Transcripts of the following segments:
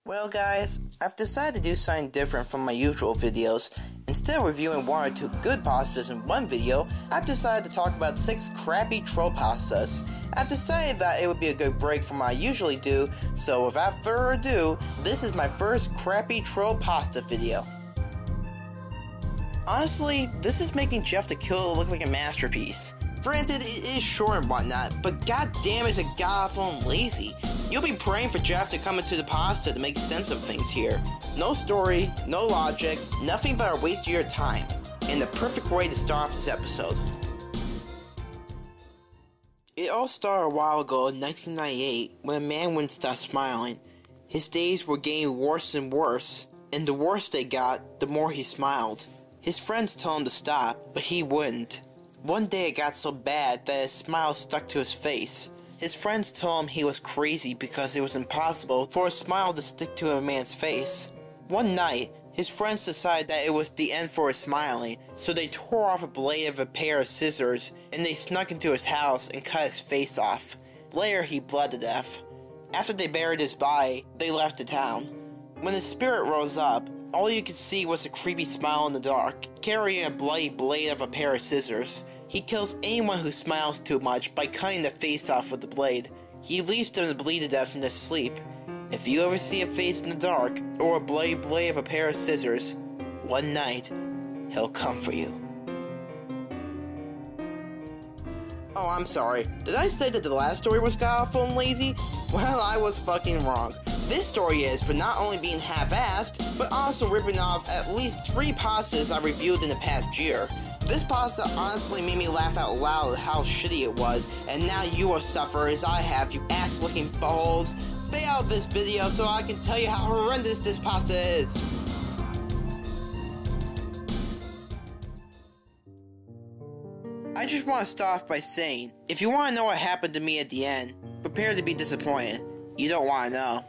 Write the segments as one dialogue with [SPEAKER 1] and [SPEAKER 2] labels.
[SPEAKER 1] Well guys, I've decided to do something different from my usual videos. Instead of reviewing 1 or 2 good pastas in one video, I've decided to talk about 6 crappy troll pastas. I've decided that it would be a good break from what I usually do, so without further ado, this is my first crappy troll pasta video. Honestly, this is making Jeff the Killer look like a masterpiece. Granted, it is short and whatnot, but goddamn is it god-awful and lazy. You'll be praying for Jeff to come into the pasta to make sense of things here. No story, no logic, nothing but a waste of your time. And the perfect way to start off this episode. It all started a while ago in 1998 when a man wouldn't stop smiling. His days were getting worse and worse, and the worse they got, the more he smiled. His friends told him to stop, but he wouldn't. One day it got so bad that his smile stuck to his face. His friends told him he was crazy because it was impossible for a smile to stick to a man's face. One night, his friends decided that it was the end for his smiling, so they tore off a blade of a pair of scissors and they snuck into his house and cut his face off. Later, he bled to death. After they buried his body, they left the town. When his spirit rose up, all you could see was a creepy smile in the dark, carrying a bloody blade of a pair of scissors. He kills anyone who smiles too much by cutting the face off with the blade. He leaves them to bleed to death in their sleep. If you ever see a face in the dark, or a bloody blade of a pair of scissors, one night, he'll come for you. Oh, I'm sorry. Did I say that the last story was god-awful and lazy? Well, I was fucking wrong. This story is for not only being half-assed, but also ripping off at least 3 pastas I reviewed in the past year. This pasta honestly made me laugh out loud at how shitty it was, and now you will suffer as I have, you ass-licking buttholes. Stay out of this video so I can tell you how horrendous this pasta is. I just want to start off by saying, if you want to know what happened to me at the end, prepare to be disappointed. You don't want to know.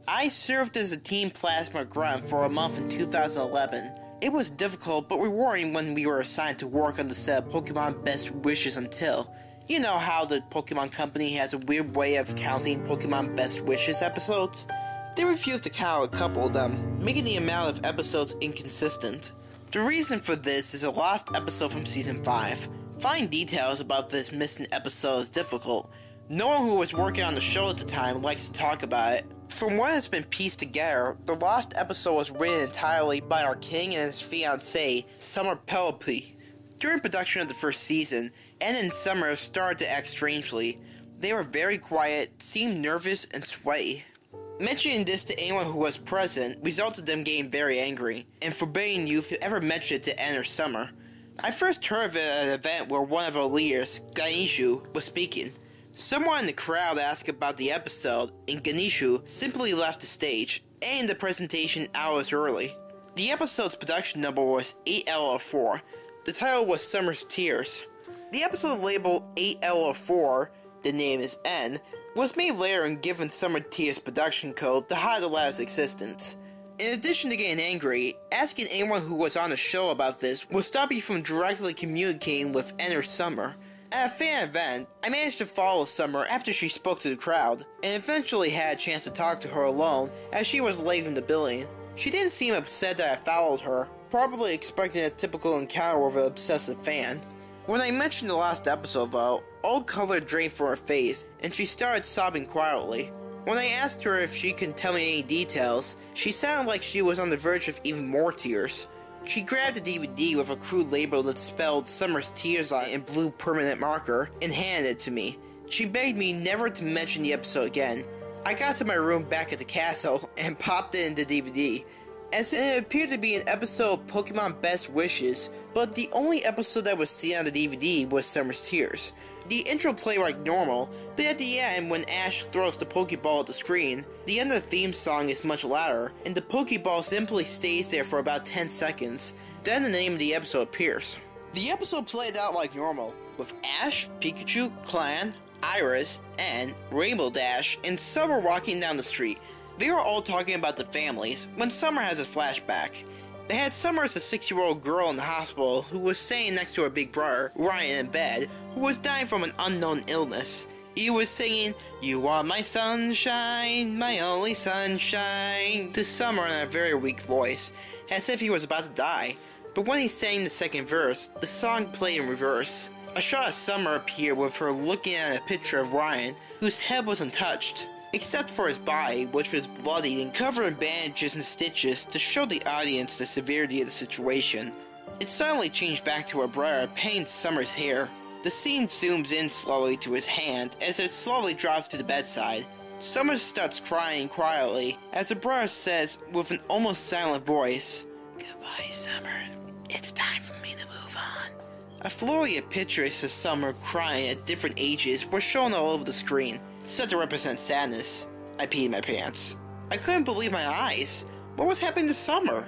[SPEAKER 1] I served as a Team Plasma Grunt for a month in 2011. It was difficult but rewarding when we were assigned to work on the set of Pokemon Best Wishes Until. You know how the Pokemon Company has a weird way of counting Pokemon Best Wishes episodes? They refused to count a couple of them, making the amount of episodes inconsistent. The reason for this is a lost episode from Season 5. Finding details about this missing episode is difficult. No one who was working on the show at the time likes to talk about it. From what has been pieced together, the lost episode was written entirely by our king and his fiancée, Summer Penelope. During production of the first season, Anne and Summer started to act strangely. They were very quiet, seemed nervous, and sweaty. Mentioning this to anyone who was present resulted in them getting very angry, and forbidding you to ever mention it to Anne or Summer. I first heard of it at an event where one of our leaders, Ganeshu, was speaking. Someone in the crowd asked about the episode, and Ganeshu simply left the stage, ending the presentation hours early. The episode's production number was 8 out of 4. The title was Summer's Tears. The episode labeled 8 out of 4, the name is N, was made later and given Summer Tears production code to hide the latter's existence. In addition to getting angry, asking anyone who was on the show about this will stop you from directly communicating with N or Summer. At a fan event, I managed to follow Summer after she spoke to the crowd, and eventually had a chance to talk to her alone as she was leaving the building. She didn't seem upset that I followed her, probably expecting a typical encounter with an obsessive fan. When I mentioned the last episode though, all color drained from her face, and she started sobbing quietly. When I asked her if she could tell me any details, she sounded like she was on the verge of even more tears. She grabbed a DVD with a crude label that spelled Summer's Tears on it in blue permanent marker and handed it to me. She begged me never to mention the episode again. I got to my room back at the castle and popped it into DVD, as it appeared to be an episode of Pokemon Best Wishes, but the only episode that was seen on the DVD was Summer's Tears. The intro played like normal, but at the end, when Ash throws the Pokeball at the screen, the end of the theme song is much louder, and the Pokeball simply stays there for about 10 seconds. Then the name of the episode appears. The episode played out like normal, with Ash, Pikachu, Clan, Iris, and Rainbow Dash, and Summer walking down the street. They were all talking about the families, when Summer has a flashback. They had Summer as a 6-year-old girl in the hospital who was staying next to her big brother, Ryan, in bed, who was dying from an unknown illness. He was singing, "You are my sunshine, my only sunshine," to Summer in a very weak voice, as if he was about to die. But when he sang the second verse, the song played in reverse. A shot of Summer appeared with her looking at a picture of Ryan, whose head was untouched, except for his body, which was bloodied and covered in bandages and stitches to show the audience the severity of the situation. It suddenly changed back to her brother paying Summer's hair. The scene zooms in slowly to his hand as it slowly drops to the bedside. Summer starts crying quietly as the brother says with an almost silent voice, "Goodbye, Summer. It's time for me to move on." A flurry of pictures of Summer crying at different ages were shown all over the screen, said to represent sadness. I peed my pants. I couldn't believe my eyes. What was happening to Summer?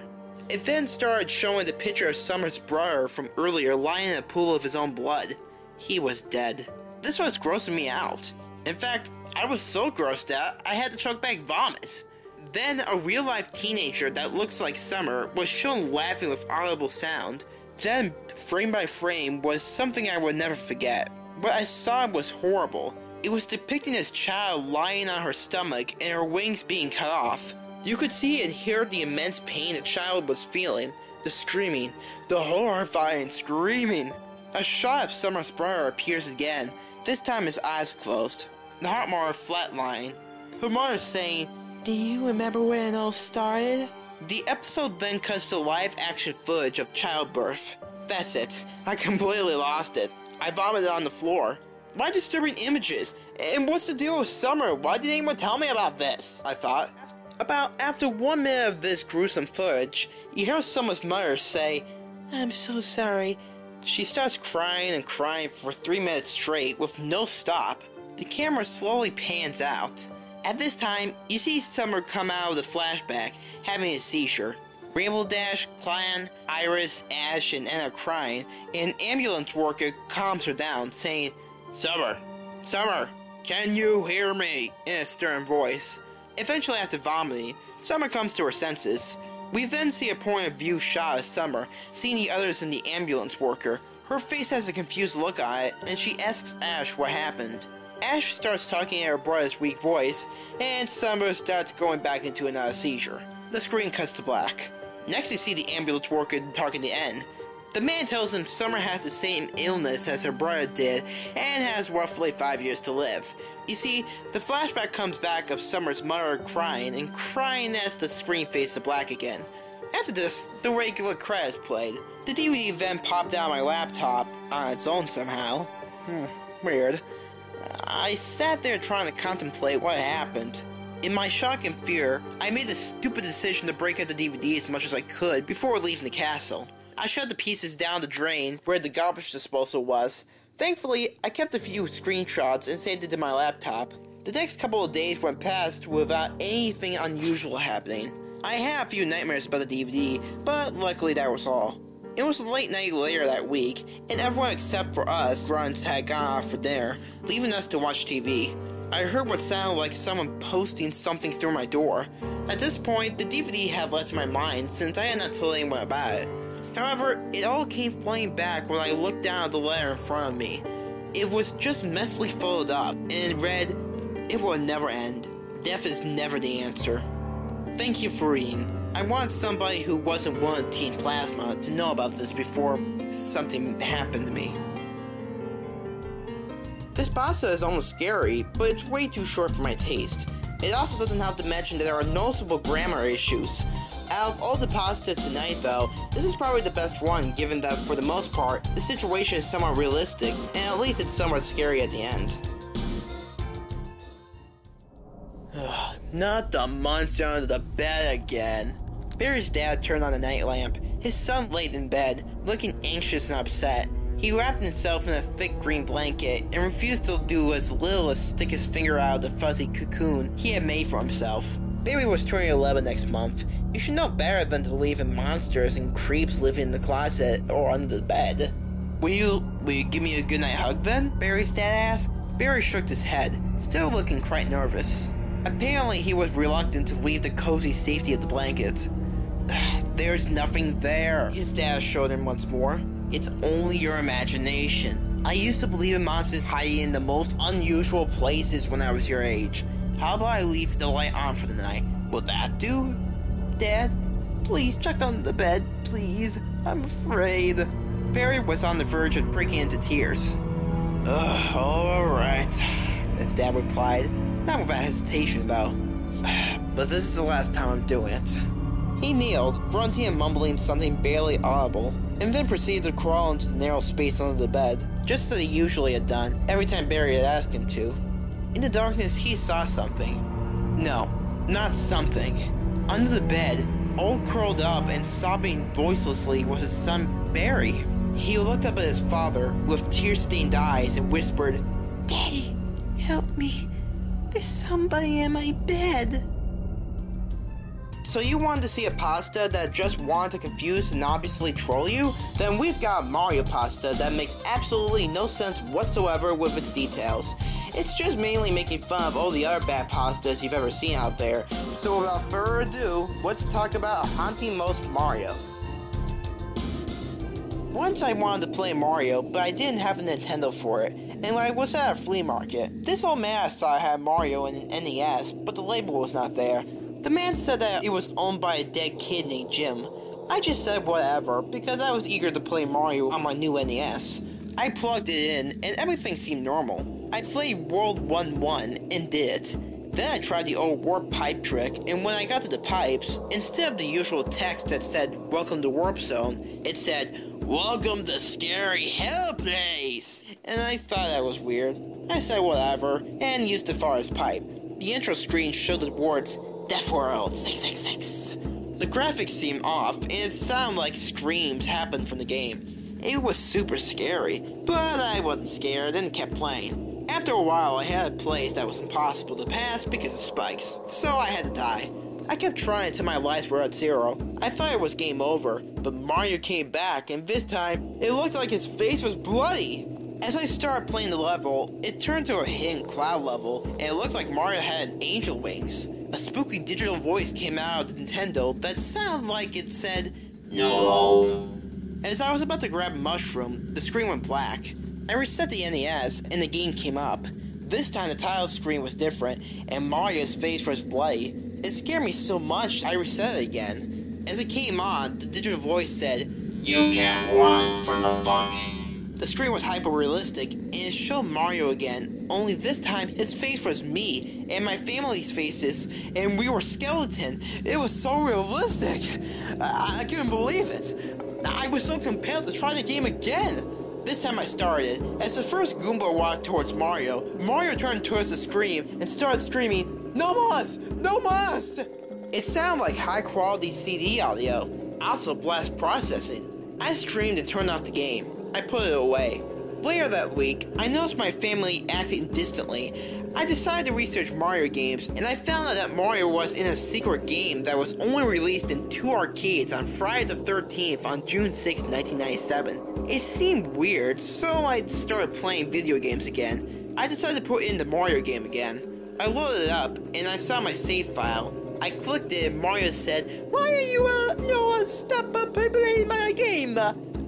[SPEAKER 1] It then started showing the picture of Summer's brother from earlier lying in a pool of his own blood. He was dead. This was grossing me out. In fact, I was so grossed out, I had to choke back vomit. Then a real-life teenager that looks like Summer was shown laughing with audible sound. Then, frame by frame, was something I would never forget. What I saw was horrible. It was depicting this child lying on her stomach and her wings being cut off. You could see and hear the immense pain the child was feeling, the screaming, the horrifying screaming. A shot of Summer's brother appears again, this time his eyes closed. The heart monitor flatlined. Her mother saying, "Do you remember when it all started?" The episode then cuts to live action footage of childbirth. That's it. I completely lost it. I vomited on the floor. Why disturbing images? And what's the deal with Summer? Why didn't anyone tell me about this? I thought. About after 1 minute of this gruesome footage, you hear Summer's mother say, "I'm so sorry." She starts crying and crying for 3 minutes straight with no stop. The camera slowly pans out. At this time, you see Summer come out of the flashback, having a seizure. Rainbow Dash, Clan, Iris, Ash, and Anna crying, and an ambulance worker calms her down, saying, "Summer, Summer, can you hear me?" in a stern voice. Eventually, after vomiting, Summer comes to her senses. We then see a point of view shot of Summer, seeing the others and the ambulance worker. Her face has a confused look on it, and she asks Ash what happened. Ash starts talking in her brother's weak voice, and Summer starts going back into another seizure. The screen cuts to black. Next, you see the ambulance worker talking to N. The man tells him Summer has the same illness as her brother did, and has roughly 5 years to live. You see, the flashback comes back of Summer's mother crying, and crying as the screen fades to black again. After this, the regular credits played. The DVD then popped out on my laptop, on its own somehow. Weird. I sat there trying to contemplate what happened. In my shock and fear, I made the stupid decision to break up the DVD as much as I could before leaving the castle. I shoved the pieces down the drain where the garbage disposal was. Thankfully, I kept a few screenshots and saved it to my laptop. The next couple of days went past without anything unusual happening. I had a few nightmares about the DVD, but luckily that was all. It was a late night later that week, and everyone except for us runs had gone off for dinner, leaving us to watch TV. I heard what sounded like someone posting something through my door. At this point, the DVD had left my mind since I had not told anyone about it. However, it all came flooding back when I looked down at the letter in front of me. It was just messily folded up, and it read, "It will never end. Death is never the answer." Thank you for reading. I wanted somebody who wasn't one of Team Plasma to know about this before something happened to me. This pasta is almost scary, but it's way too short for my taste. It also doesn't help to mention that there are noticeable grammar issues. Out of all the pastas tonight though, this is probably the best one given that for the most part, the situation is somewhat realistic, and at least it's somewhat scary at the end. Not the monster under the bed again. Barry's dad turned on the night lamp. His son laid in bed, looking anxious and upset. He wrapped himself in a thick green blanket and refused to do as little as stick his finger out of the fuzzy cocoon he had made for himself. Barry was turning 11 next month. You should know better than to believe in monsters and creeps living in the closet or under the bed. Will you give me a goodnight hug then? Barry's dad asked. Barry shook his head, still looking quite nervous. Apparently he was reluctant to leave the cozy safety of the blanket. "There's nothing there," his dad assured him once more. "It's only your imagination." I used to believe in monsters hiding in the most unusual places when I was your age. How about I leave the light on for the night? Will that do? Dad, please check on the bed, please. I'm afraid. Barry was on the verge of breaking into tears. Ugh, alright, his dad replied, not without hesitation though. But this is the last time I'm doing it. He kneeled, grunting and mumbling something barely audible, and then proceeded to crawl into the narrow space under the bed, just as he usually had done every time Barry had asked him to. In the darkness, he saw something. No, not something. Under the bed, all curled up and sobbing voicelessly, was his son Barry. He looked up at his father with tear-stained eyes and whispered, "Daddy, help me. There's somebody in my bed." So you wanted to see a pasta that just wanted to confuse and obviously troll you? Then we've got Mario pasta that makes absolutely no sense whatsoever with its details. It's just mainly making fun of all the other bad pastas you've ever seen out there. So without further ado, let's talk about Haunting Most Mario. Once I wanted to play Mario, but I didn't have a Nintendo for it, and I was at a flea market. This old man saw I had Mario and an NES, but the label was not there. The man said that it was owned by a dead kid named Jim. I just said whatever, because I was eager to play Mario on my new NES. I plugged it in, and everything seemed normal. I played World 1-1 and did it. Then I tried the old warp pipe trick, and when I got to the pipes, instead of the usual text that said, "Welcome to Warp Zone," it said, "Welcome to Scary Hell Place!" And I thought that was weird. I said whatever, and used the farthest pipe. The intro screen showed the words, "Death World 666. The graphics seemed off, and it sounded like screams happened from the game. It was super scary, but I wasn't scared and kept playing. After a while, I had a place that was impossible to pass because of spikes, so I had to die. I kept trying until my lives were at 0. I thought it was game over, but Mario came back, and this time, it looked like his face was bloody. As I started playing the level, it turned to a hidden cloud level, and it looked like Mario had angel wings. A spooky digital voice came out of the Nintendo that sounded like it said, "No." As I was about to grab a mushroom, the screen went black. I reset the NES, and the game came up. This time the title screen was different, and Mario's face was bloody. It scared me so much, I reset it again. As it came on, the digital voice said, "You can't run from the funk." The screen was hyper-realistic, and it showed Mario again, only this time his face was me, and my family's faces, and we were skeleton. It was so realistic. I couldn't believe it. I was so compelled to try the game again. This time I started. As the first Goomba walked towards Mario, Mario turned towards the screen and started screaming, "No mas! No mas!" It sounded like high-quality CD audio, also blast processing. I screamed and turned off the game. I put it away. Later that week, I noticed my family acting distantly. I decided to research Mario games, and I found out that Mario was in a secret game that was only released in 2 arcades on Friday the 13th on June 6, 1997. It seemed weird, so I started playing video games again. I decided to put in the Mario game again. I loaded it up, and I saw my save file. I clicked it, and Mario said, "Why are you, stop playing my game?"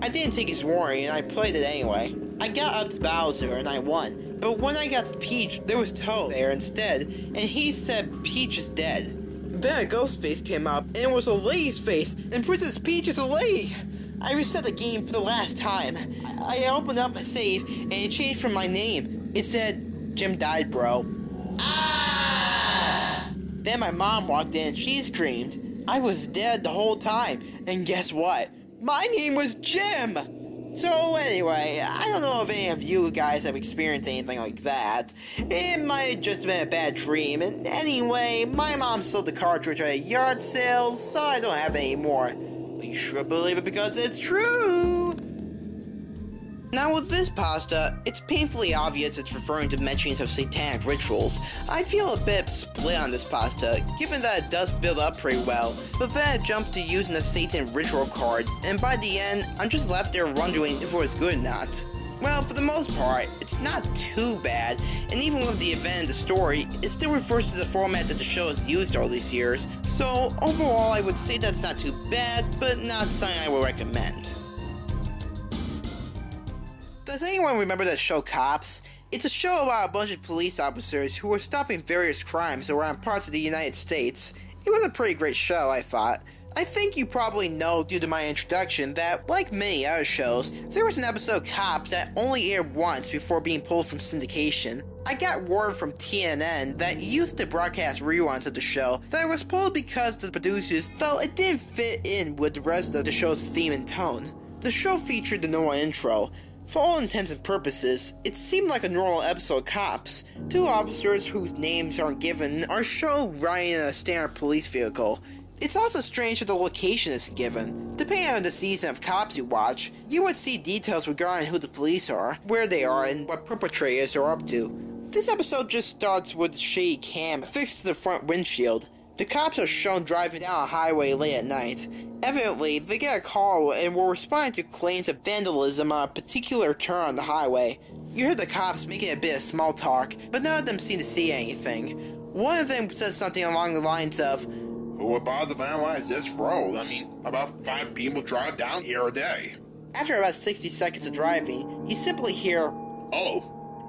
[SPEAKER 1] I didn't take his warning, and I played it anyway. I got up to Bowser, and I won. But when I got to Peach, there was Toad there instead, and he said Peach is dead. Then a ghost face came up, and it was a lady's face, and Princess Peach is a lady. I reset the game for the last time. I opened up my save, and it changed from my name. It said, "Jim died, bro." Ah! Then my mom walked in, and she screamed. I was dead the whole time, and guess what? My name was Jim! So anyway, I don't know if any of you guys have experienced anything like that. It might have just been a bad dream, and anyway, my mom sold the cartridge at a yard sale, so I don't have any more. But you should believe it because it's true! Now with this pasta, it's painfully obvious it's referring to mentions of satanic rituals. I feel a bit split on this pasta, given that it does build up pretty well, but then it jumps to using the Satan ritual card, and by the end, I'm just left there wondering if it was good or not. Well, for the most part, it's not too bad, and even with the event in the story, it still refers to the format that the show has used all these years, so overall I would say that's not too bad, but not something I would recommend. Does anyone remember that show Cops? It's a show about a bunch of police officers who were stopping various crimes around parts of the United States. It was a pretty great show, I thought. I think you probably know due to my introduction that, like many other shows, there was an episode of Cops that only aired once before being pulled from syndication. I got word from TNN that used to broadcast reruns of the show that it was pulled because the producers felt it didn't fit in with the rest of the show's theme and tone. The show featured the normal intro. For all intents and purposes, it seemed like a normal episode of Cops. Two officers whose names aren't given are shown riding in a standard police vehicle. It's also strange that the location isn't given. Depending on the season of Cops you watch, you would see details regarding who the police are, where they are, and what perpetrators are up to. This episode just starts with a shady cam fixed to the front windshield. The cops are shown driving down a highway late at night. Evidently, they get a call and will respond to claims of vandalism on a particular turn on the highway. You hear the cops making a bit of small talk, but none of them seem to see anything. One of them says something along the lines of,
[SPEAKER 2] "Who about to vandalize this road? I mean, about 5 people drive down here a day."
[SPEAKER 1] After about 60 seconds of driving, you simply hear,
[SPEAKER 2] "Oh,"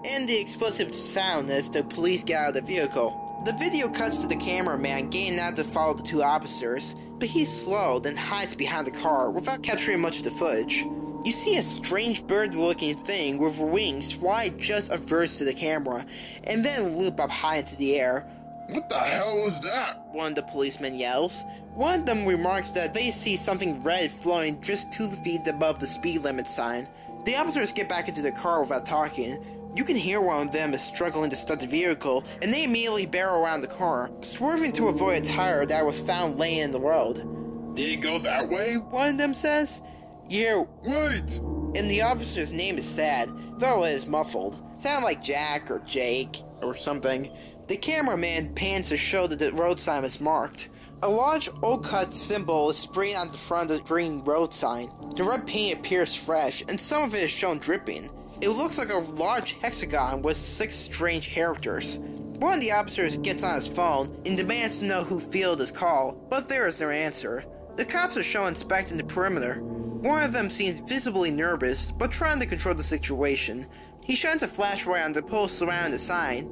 [SPEAKER 1] and the explosive sound as the police get out of the vehicle. The video cuts to the cameraman getting out to follow the two officers, but he's slow, then hides behind the car without capturing much of the footage. You see a strange bird-looking thing with wings fly just averse to the camera, and then loop up high into the air.
[SPEAKER 2] "What the hell was that?"
[SPEAKER 1] one of the policemen yells. One of them remarks that they see something red floating just 2 feet above the speed limit sign. The officers get back into the car without talking. You can hear one of them is struggling to start the vehicle, and they immediately barrel around the car, swerving to avoid a tire that was found laying in the road.
[SPEAKER 2] "Did it go that way?"
[SPEAKER 1] One of them says. "Yeah,
[SPEAKER 2] "Wait!"
[SPEAKER 1] and the officer's name is sad, though it is muffled. Sound like Jack or Jake or something. The cameraman pans to show that the road sign is marked. A large old-cut symbol is sprayed on the front of the green road sign. The red paint appears fresh, and some of it is shown dripping. It looks like a large hexagon with 6 strange characters. One of the officers gets on his phone and demands to know who fielded his call, but there is no answer. The cops are shown inspecting the perimeter. One of them seems visibly nervous, but trying to control the situation. He shines a flashlight on the post surrounding the sign.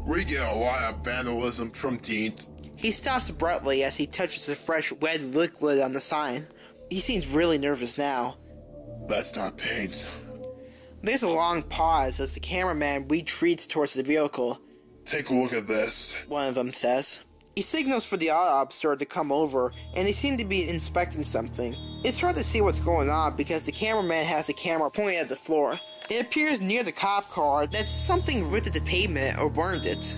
[SPEAKER 2] We get a lot of vandalism from teens."
[SPEAKER 1] He stops abruptly as he touches the fresh red liquid on the sign. He seems really nervous now.
[SPEAKER 2] "That's not paint."
[SPEAKER 1] There's a long pause as the cameraman retreats towards the vehicle.
[SPEAKER 2] "Take a look at this."
[SPEAKER 1] One of them says. He signals for the other officer to come over, and they seem to be inspecting something. It's hard to see what's going on because the cameraman has the camera pointed at the floor. It appears near the cop car that something ripped at the pavement or burned it.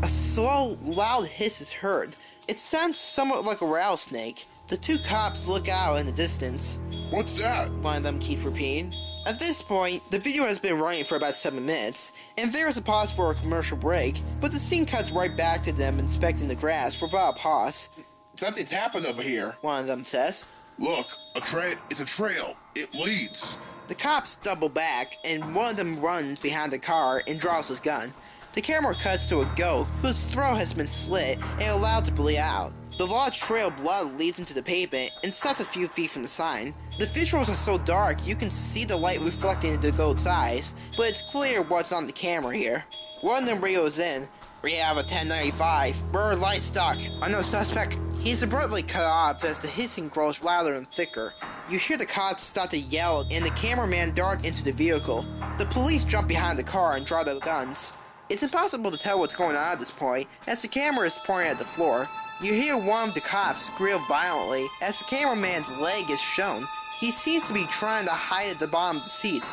[SPEAKER 1] A slow, loud hiss is heard. It sounds somewhat like a rattlesnake. The two cops look out in the distance.
[SPEAKER 2] "What's that?"
[SPEAKER 1] One of them keeps repeating. At this point, the video has been running for about 7 minutes, and there is a pause for a commercial break, but the scene cuts right back to them inspecting the grass without a pause.
[SPEAKER 2] "Something's happened over here."
[SPEAKER 1] One of them says.
[SPEAKER 2] "Look, it's a trail. It leads."
[SPEAKER 1] The cops double back, and one of them runs behind the car and draws his gun. The camera cuts to a goat whose throat has been slit and allowed to bleed out. The large trail of blood leads into the pavement and stops a few feet from the sign. The visuals are so dark you can see the light reflecting into the goat's eyes, but it's clear what's on the camera here. One of them radios in. "We have a 1095. We're livestock. Unknown suspect." He's abruptly cut off as the hissing grows louder and thicker. You hear the cops start to yell and the cameraman darts into the vehicle. The police jump behind the car and draw their guns. It's impossible to tell what's going on at this point as the camera is pointing at the floor. You hear one of the cops squeal violently as the cameraman's leg is shown. He seems to be trying to hide at the bottom of the seat.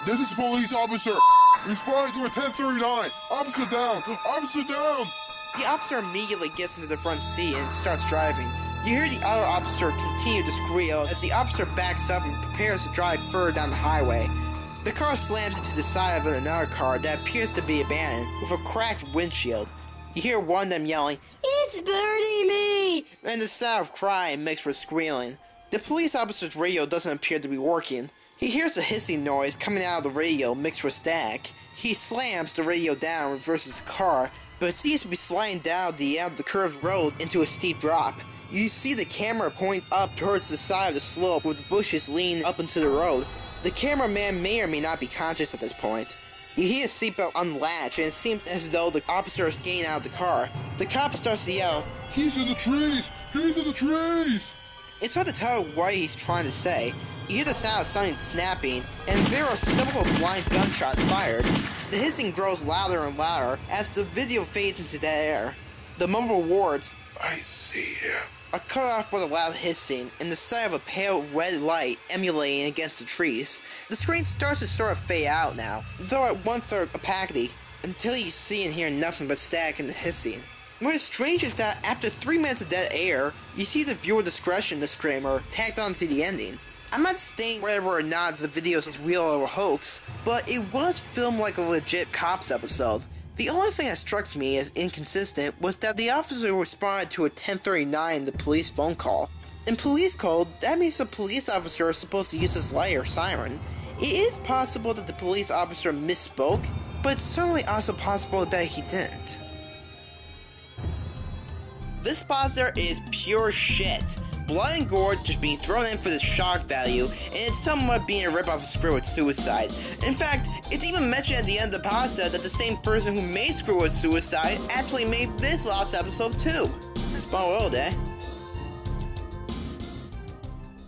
[SPEAKER 2] "This is police officer. Responding to a 1039. Officer down. Officer down."
[SPEAKER 1] The officer immediately gets into the front seat and starts driving. You hear the other officer continue to squeal as the officer backs up and prepares to drive further down the highway. The car slams into the side of another car that appears to be abandoned with a cracked windshield. You hear one of them yelling, "It's burning me!" and the sound of crying mixed with squealing. The police officer's radio doesn't appear to be working. He hears a hissing noise coming out of the radio mixed with static. He slams the radio down and reverses the car, but it seems to be sliding down the end of the curved road into a steep drop. You see the camera point up towards the side of the slope with the bushes leaning up into the road. The cameraman may or may not be conscious at this point. You hear his seatbelt unlatch, and it seems as though the officer is getting out of the car. The cop starts to yell,
[SPEAKER 2] "He's in the trees! He's in the trees!"
[SPEAKER 1] It's hard to tell what he's trying to say. You hear the sound of something snapping, and there are several blind gunshots fired. The hissing grows louder and louder as the video fades into dead air. The mumbled words,
[SPEAKER 2] "I see him,"
[SPEAKER 1] are cut off by the loud hissing and the sight of a pale red light emulating against the trees. The screen starts to sort of fade out now, though at 1/3 opacity, until you see and hear nothing but static and hissing. What is strange is that after 3 minutes of dead air, you see the viewer discretion disclaimer tacked onto the ending. I'm not saying whether or not the video is real or a hoax, but it was filmed like a legit cops episode. The only thing that struck me as inconsistent was that the officer responded to a 1039 in the police phone call. In police code, that means the police officer is supposed to use his light or siren. It is possible that the police officer misspoke, but it's certainly also possible that he didn't. This spot there is pure shit. Blood and gore just being thrown in for the shock value, and it's somewhat being a rip-off of Screwwood Suicide. In fact, it's even mentioned at the end of the pasta that the same person who made Screwwood Suicide actually made this last episode too. Small world, eh?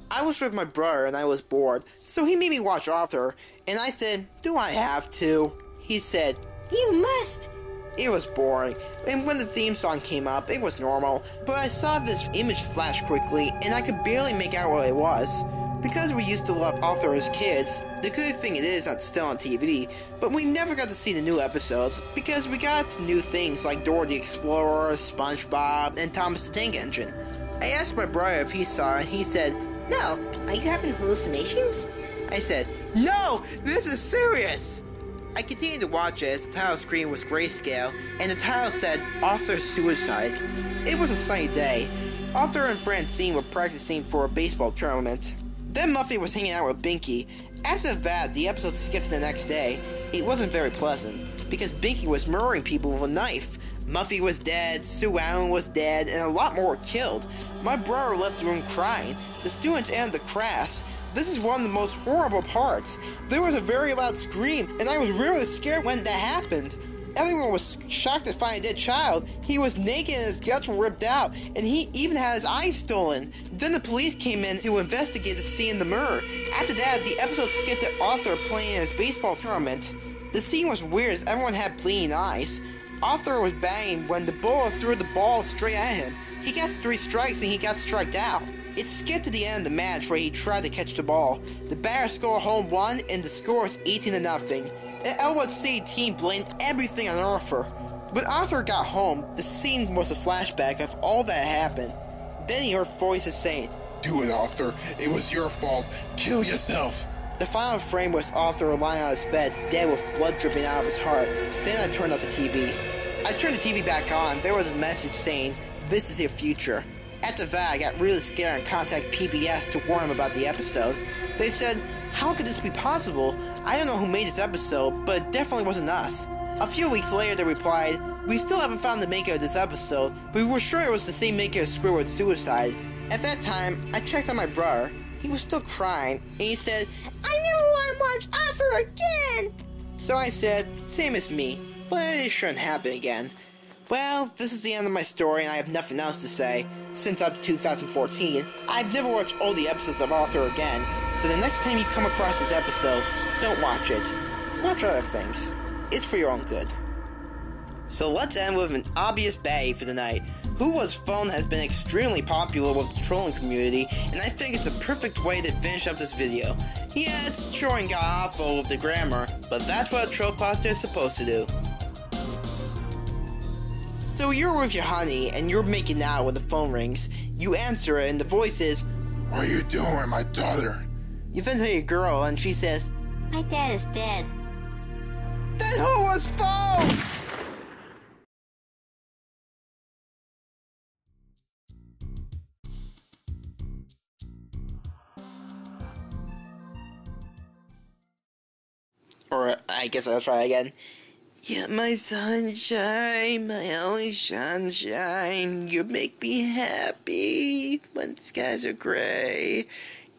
[SPEAKER 1] I was with my brother and I was bored, so he made me watch Arthur, and I said, "Do I have to?" He said, "You must." It was boring, and when the theme song came up, it was normal, but I saw this image flash quickly, and I could barely make out what it was. Because we used to love Arthur as kids, the good thing it is it's still on TV, but we never got to see the new episodes, because we got new things like Dora the Explorer, SpongeBob, and Thomas the Tank Engine. I asked my brother if he saw it, and he said, "No, are you having hallucinations?" I said, "No, this is serious!" I continued to watch it as the title screen was grayscale, and the title said, Arthur's Suicide. It was a sunny day. Arthur and Francine were practicing for a baseball tournament. Then Muffy was hanging out with Binky. After that, the episode skipped to the next day. It wasn't very pleasant, because Binky was murdering people with a knife. Muffy was dead, Sue Allen was dead, and a lot more were killed. My brother left the room crying. The students ended the class. This is one of the most horrible parts. There was a very loud scream, and I was really scared when that happened. Everyone was shocked to find a dead child. He was naked and his guts were ripped out, and he even had his eyes stolen. Then the police came in to investigate the scene in the mirror. After that, the episode skipped to Arthur playing in his baseball tournament. The scene was weird as everyone had bleeding eyes. Arthur was banging when the bowler threw the ball straight at him. He got 3 strikes and he got striked out. It skipped to the end of the match where he tried to catch the ball. The batter scored a home run and the score is 18-0. The Elwood City team blamed everything on Arthur. When Arthur got home, the scene was a flashback of all that happened. Then he heard voices saying,
[SPEAKER 2] "Do it, Arthur. It was your fault. Kill yourself."
[SPEAKER 1] The final frame was Arthur lying on his bed, dead with blood dripping out of his heart. Then I turned off the TV. I turned the TV back on. There was a message saying, "This is your future." After that, I got really scared and contacted PBS to warn them about the episode. They said, "How could this be possible? I don't know who made this episode, but it definitely wasn't us." A few weeks later, they replied, "We still haven't found the maker of this episode, but we were sure it was the same maker as Screwwood Suicide." At that time, I checked on my brother. He was still crying, and he said, "I never want to watch Arthur again!" So I said, "Same as me, but it shouldn't happen again." Well, this is the end of my story, and I have nothing else to say. Since up to 2014, I've never watched all the episodes of Arthur again, so the next time you come across this episode, don't watch it. Watch other things. It's for your own good. So let's end with an obvious baddie for the night. Who Was Phone has been extremely popular with the trolling community, and I think it's a perfect way to finish up this video. Yeah, it's showing got awful with the grammar, but that's what a Trollpasta is supposed to do. So you're with your honey, and you're making out when the phone rings. You answer it, and the voice is,
[SPEAKER 2] "What are you doing, my daughter?"
[SPEAKER 1] You then tell your girl, and she says,
[SPEAKER 3] My dad is dead.
[SPEAKER 1] "Then who was phone?" Or, I guess I'll try again. You're my sunshine, my only sunshine. You make me happy when the skies are gray.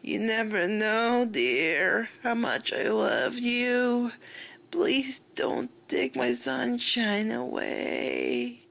[SPEAKER 1] You never know, dear, how much I love you. Please don't take my sunshine away.